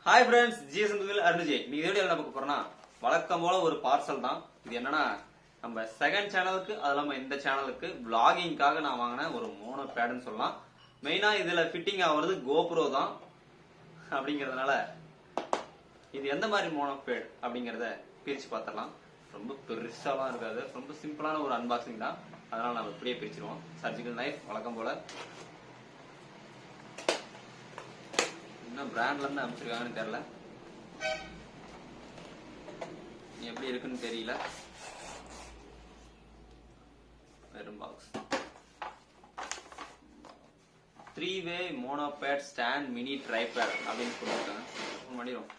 Hi friends, GS Arun Vijay. நீங்க வீடியோல என்ன பார்க்க போறோம்னா, வழக்கம் போல ஒரு பார்சல் தான். இது என்னன்னா, நம்ம செகண்ட் சேனலுக்கு அது இல்லாம இந்த சேனலுக்கு vloggingக்காக நான் வாங்கின ஒரு மோனோ பேட்னு சொல்லலாம். மெயினா இதுல ஃபிட்டிங் ஆகுறது கோப்ரோ தான். அப்படிங்கறதுனால இது எந்த மாதிரி மோனோ பேட் அப்படிங்கறத பிரிச்சு பார்த்தரலாம். ரொம்ப பெருசாலாம் இருக்காது, ரொம்ப சிம்பிளான ஒரு அன்பாக்சிங் தான். அதனால நம்ம இப்படியே பிரிச்சிருவோம். சர்ஜிக்கல் நைஃப் வழக்கம் போல. என்ன பிராண்ட்ல இருந்து அமைச்சிருக்காங்கன்னு தெரியல, எப்படி இருக்குன்னு தெரியல. வெறும் box. 3-way monopod stand mini tripod அப்படின்னு சொல்லிருக்காங்க. பண்ணிடும்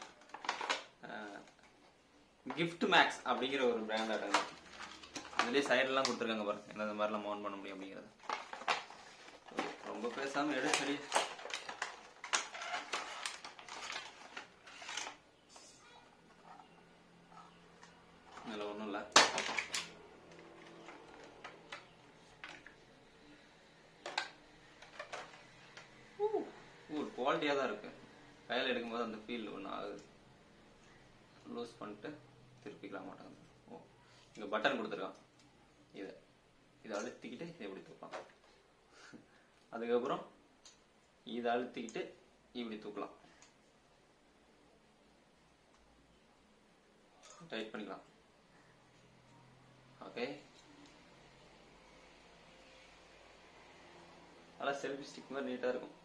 கிஃப்ட் மேக்ஸ் அப்படிங்கிற ஒரு பிராண்ட் இருக்கு. இதுலயே சைட்லாம் கொடுத்துருக்காங்க பாருங்க, இந்த மாதிரிலாம் மவுண்ட் பண்ண முடியும் அப்படிங்கிறது. ரொம்ப பேசாம எடு. சரி, இதுல ஒண்ணும் இல்ல. குவாலிட்டியா தான் இருக்கு. கையில எடுக்கும்போது அந்த ஃபீல் ஒன்றும் ஆகுது. லூஸ் பண்ணிட்டு திருப்பிக்கலாம் மாட்டாங்க. ஓ, இங்க பட்டன் கொடுத்துருக்கான். இதை அழுத்திக்கிட்டு இதை எப்படி தூக்கலாம். அதுக்கப்புறம் இதை அழுத்திக்கிட்டு இப்படி தூக்கலாம். டைட் பண்ணிக்கலாம். ஓகே, நல்லா செல்ஃபி ஸ்டிக் மாதிரி நீட்டா இருக்கும்.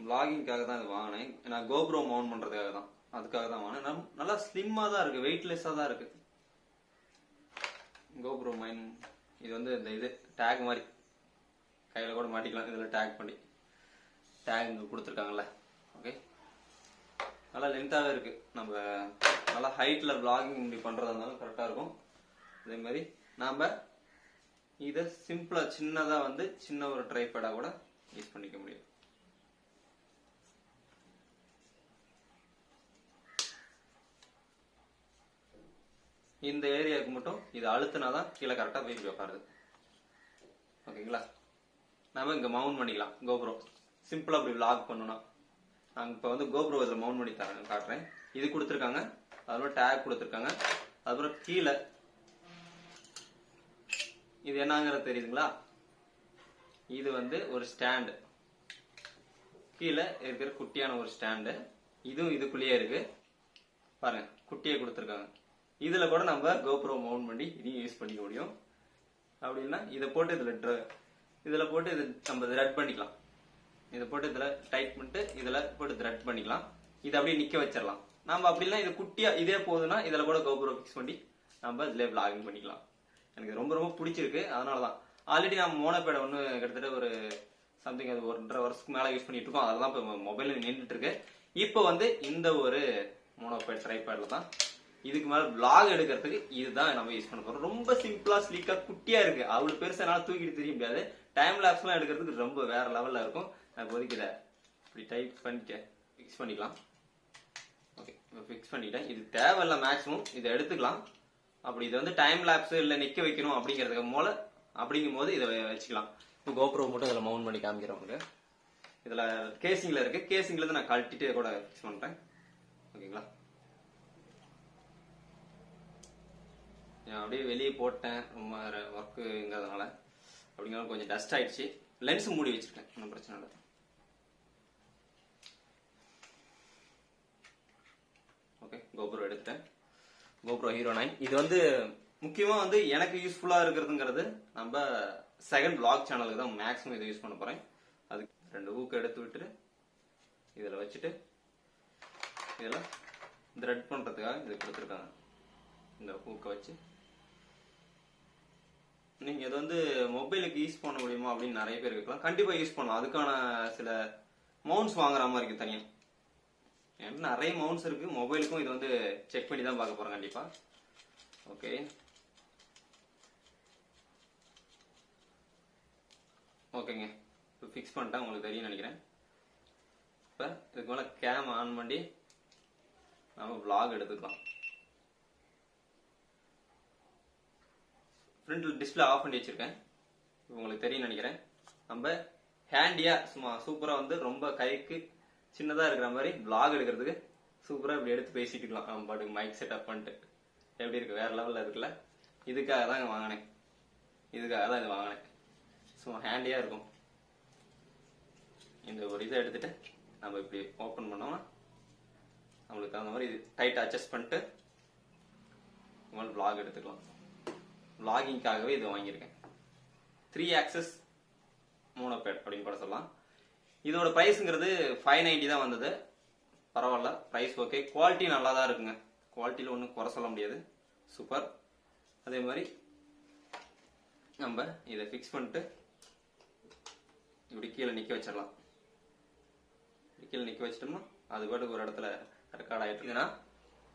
vloggingக்காக தான் இது வாங்கினேன். நான் கோப்ரோ மவுண்ட் பண்றதுக்காக தான், அதுக்காக தான் வாங்கினேன். நல்லா ஸ்லிம்மா தான் இருக்கு, வெயிட்லெஸ்ஸா தான் இருக்கு. கோப்ரோ மைன் இது வந்து இந்த இது டேக் மாதிரி கையில கூட மாட்டிக்கலாம். இதுல டேக் பண்ணி டேக் கொடுத்துருக்காங்கல்ல. ஓகே, நல்லா லென்த்தாவே இருக்கு. நம்ம நல்லா ஹைட்ல vlogging இப்படி பண்றதா இருந்தாலும் கரெக்டா இருக்கும். அதே மாதிரி நாம இத சிம்பிளா சின்னதா வந்து சின்ன ஒரு ட்ரைபேடா கூட யூஸ் பண்ணிக்க முடியும். இந்த ஏரியாவுக்கு மட்டும் இது அழுத்தினாதான் கீழே கரெக்டா போய் உட்காருது. ஓகேங்களா, நாம இங்க மவுண்ட் பண்ணிக்கலாம். கோப்ரோ சிம்பிளா அப்படி vlog பண்ணணும்னா நாங்க இப்ப வந்து கோப்ரோ இதுல மவுண்ட் பண்ணி தரேன், காட்டுறேன். இது கொடுத்துருக்காங்க, அதுல டேக் கொடுத்துருக்காங்க. அதுக்கப்புறம் கீழே இது என்னங்கிறது தெரியுதுங்களா? இது வந்து ஒரு ஸ்டாண்டு, கீழே இருக்கிற குட்டியான ஒரு ஸ்டாண்டு. இதுவும் இதுக்குள்ளேயே இருக்கு பாருங்க, குட்டியை கொடுத்துருக்காங்க. இதுல கூட நம்ம கோப்ரோ மவுண்ட் பண்ணி இதையும் யூஸ் பண்ணிக்க முடியும். அப்படின்னா இதை போட்டு இதுல போட்டு இது நம்ம த்ரெட் பண்ணிக்கலாம். இதை போட்டு இதுல டைட் பண்ணிட்டு இதுல போட்டு த்ரெட் பண்ணிக்கலாம். இதை அப்படியே நிக்க வச்சிடலாம். நம்ம அப்படின்னா இது குட்டியா இதே போதுன்னா இதுல கூட கோப்ரோ பிக்ஸ் பண்ணி நம்ம இதுல vlogging பண்ணிக்கலாம். எனக்கு ரொம்ப ரொம்ப பிடிச்சிருக்கு. அதனாலதான் ஆல்ரெடி நம்ம மோனோபேட ஒண்ணு கிட்டத்தட்ட ஒரு சம்திங் அது 1.5 வருஷத்துக்கு மேல யூஸ் பண்ணிட்டு இருக்கோம். அதெல்லாம் இப்ப மொபைல்ல நின்றுட்டு இருக்கு. இப்ப வந்து இந்த ஒரு மோனோபேட் ட்ரைபேட்ல தான் இதுக்கு மேல vlog எடுக்கிறதுக்கு இதுதான் நம்ம யூஸ் பண்ண போறோம். ரொம்ப சிம்பிளா ஸ்லீக்கா குட்டியா இருக்கு. அவ்வளவு பெருசா என்னால தூக்கிட்டு தெரிய முடியாது. டைம் லாப்ஸ் எல்லாம் எடுக்கிறதுக்கு ரொம்ப வேற லெவல்ல இருக்கும். நான் இப்போதைக்கு இதை இப்படி டைப் பண்ணிக்க பிக்ஸ் பண்ணிக்கலாம். ஓகே, இப்போ பிக்ஸ் பண்ணிட்டேன். இது தேவையில்ல, மேக்ஸிமம் இதை எடுத்துக்கலாம். அப்படி இது வந்து டைம் லாப்ஸ் இல்ல நிக்க வைக்கணும் அப்படிங்கிறதுக்கு அப்படிங்கும் போது இதை வச்சுக்கலாம். இப்போ கோப்ரோ மட்டும் இதுல மவுண்ட் பண்ணி காமிக்கிறவங்க. இதுல கேசிங்ல இருக்கு. கேசிங்ல இருந்து நான் கழட்டிட்டு கூட பிக்ஸ் பண்றேன். ஓகேங்களா, அப்படியே வெளியே போட்டேன். ரொம்ப ஒர்க்குங்கிறதுனால அப்படிங்கிற கொஞ்சம் டஸ்ட் ஆயிடுச்சு. லென்ஸ் மூடி வச்சிருக்கேன், ஒன்றும் பிரச்சனை இல்லை. ஓகே, கோப்ரோ எடுத்துட்டேன். கோப்ரோ ஹீரோ 9 இது வந்து முக்கியமா வந்து எனக்கு யூஸ்ஃபுல்லா இருக்கிறதுங்கிறது நம்ம செகண்ட் vlog சேனலுக்கு தான் மேக்ஸிமம் இதை யூஸ் பண்ண போறேன். அதுக்கு 2 ஊக்கு எடுத்து விட்டுட்டு இதுல வச்சுட்டு இதெல்லாம் த்ரெட் பண்றதுக்காக இது கொடுத்துருக்காங்க. இந்த ஊக்க வச்சு நீங்க இது வந்து மொபைலுக்கு யூஸ் பண்ண முடியுமா அப்படின்னு நிறைய பேர் இருக்கலாம். கண்டிப்பா யூஸ் பண்ணலாம். அதுக்கான சில மவுண்ட்ஸ் வாங்குற மாதிரி இருக்கு தனியா. நிறைய மவுண்ட்ஸ் இருக்கு. மொபைலுக்கும் இது வந்து செக் பண்ணி தான் பார்க்க போறோம் கண்டிப்பா. ஓகே, ஓகேங்க, இப்போ ஃபிக்ஸ் பண்ணிட்டேன். உங்களுக்கு தெரியும் நினைக்கிறேன். இப்ப இதுக்கு மேல கேம் ஆன் பண்ணி நம்ம vlog எடுத்துக்கலாம். ஃப்ரண்ட்ல டிஸ்பிளே ஆஃப் பண்ணி வச்சிருக்கேன். உங்களுக்கு தெரியும் நினைக்கிறேன். நம்ம ஹேண்டியா சும்மா சூப்பரா வந்து ரொம்ப கைக்கு சின்னதா இருக்கிற மாதிரி vlog எடுக்கிறதுக்கு சூப்பரா இப்படி எடுத்து பேசிட்டு இருக்கலாம். நம்ம பாட்டுக்கு மைக் செட்டப் பண்ணிட்டு எப்படி இருக்கு, வேற லெவல்ல இருக்குல்ல. இதுக்காக தான் வாங்கினேன், இதுக்காக தான் இது வாங்கினேன். சும்மா ஹேண்டியா இருக்கும். இந்த ஒரு இதை எடுத்துட்டு நம்ம இப்படி ஓபன் பண்ணோம்னா நம்மளுக்கு அந்த மாதிரி டைட் அட்ஜஸ்ட் பண்ணிட்டு vlog எடுத்துக்கலாம். vloggingகாகவே இது வாங்கியிருக்கேன். 3 axis monopod அப்படின்னு கூட சொல்லலாம். இதோட பிரைஸ்ங்கிறது 590 தான் வந்தது. பரவாயில்ல, பிரைஸ் ஓகே. குவாலிட்டி நல்லா தான் இருக்குங்க. குவாலிட்டியில ஒன்றும் குறை சொல்ல முடியாது. சூப்பர். அதே மாதிரி நம்ம இதை ஃபிக்ஸ் பண்ணிட்டு இப்படி கீழே நிக்க வச்சிடலாம். கீழே நிக்க வச்சிட்டோம்னா அது பாட்டுக்கு ஒரு இடத்துல ரெக்கார்ட் ஆயிட்டு இருக்குன்னா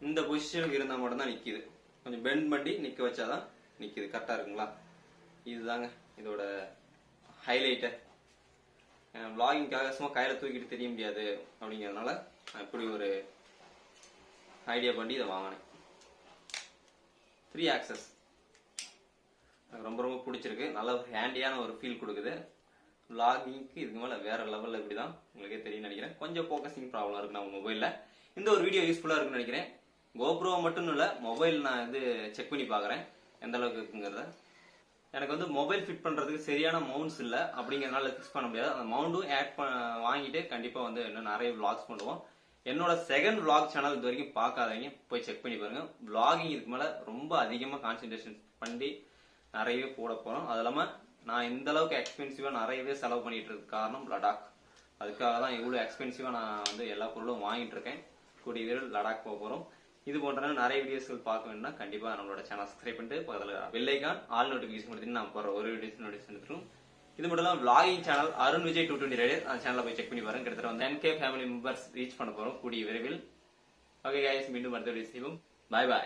இந்த பொசிஷனுக்கு இருந்தா மட்டும் தான் நிக்குது. கொஞ்சம் பெண்ட் பண்ணி நிக்க வச்சாதான் நிக்குது. கரெக்டா இருக்குங்களா? இதுதாங்க இதோட ஹைலைட்டு. vloggingகாக சும்மா கையில தூக்கிட்டு தெரிய முடியாது அப்படிங்கறதுனால இப்படி ஒரு ஐடியா பண்ணி இதை வாங்கினேன். 3 axis எனக்கு ரொம்ப ரொம்ப பிடிச்சிருக்கு. நல்ல ஒரு ஹேண்டியான ஒரு ஃபீல் கொடுக்குது. vloggingக்கு இதுக்கு மேல வேற லெவல்ல இப்படிதான் உங்களுக்கே தெரியும் நினைக்கிறேன். கொஞ்சம் ஃபோக்கஸிங் ப்ராப்ளம் இருக்கு நம்ம மொபைல்ல. இந்த ஒரு வீடியோ யூஸ்ஃபுல்லா இருக்குன்னு நினைக்கிறேன். கோப்ரோ மட்டும் இல்ல, மொபைல் நான் இது செக் பண்ணி பாக்குறேன் எந்த அளவுக்கு இருக்குங்கிறத. எனக்கு வந்து மொபைல் ஃபிட் பண்றதுக்கு சரியான மவுண்ட்ஸ் இல்ல அப்படிங்கறதுனால ஃபிக்ஸ் பண்ண முடியாது. அந்த மவுண்டும் வாங்கிட்டு கண்டிப்பா வந்து இன்னும் நிறைய vlogs பண்ணுவோம். என்னோட செகண்ட் vlog சேனல் இது வரைக்கும் பார்க்காதீங்க, போய் செக் பண்ணி பாருங்க. vlogging இதுக்கு மேல ரொம்ப அதிகமா கான்சென்ட்ரேஷன் பண்ணி நிறையவே போட போறோம். அது இல்லாம நான் இந்த அளவுக்கு எக்ஸ்பென்சிவா நிறையவே செலவு பண்ணிட்டு இருக்க காரணம் லடாக். அதுக்காக தான் இவ்வளவு எக்ஸ்பென்சிவா நான் வந்து எல்லா பொருளும் வாங்கிட்டு இருக்கேன். கூடிய விரைவில் லடாக் போக போறோம். இது போன்ற நிறைய வீடியோஸ்கள் பார்க்க வேணும்னா கண்டிப்பா நம்மளோட சேனல் சப்ஸ்கிரைப் பண்ணிட்டு பக்கத்துல பெல் ஐகான் ஆல் நோட்டிபிகேஷன் கொடுத்து நான் போற ஒரு வீடியோஸ் நோட்டிபிகேஷன் இருக்கும். இது மட்டும் இல்லாம vlogging channel Arun Vijay 220 radio அந்த சேனலை போய் செக் பண்ணி பாருங்க. கிட்டத்தட்ட வந்து 10K ஃபேமிலி மெம்பர்ஸ் ரீச் பண்ண போறோம் கூடிய விரைவில். ஓகே गाइस, மீண்டும் அடுத்த வீடியோ செய்வோம். Bye by.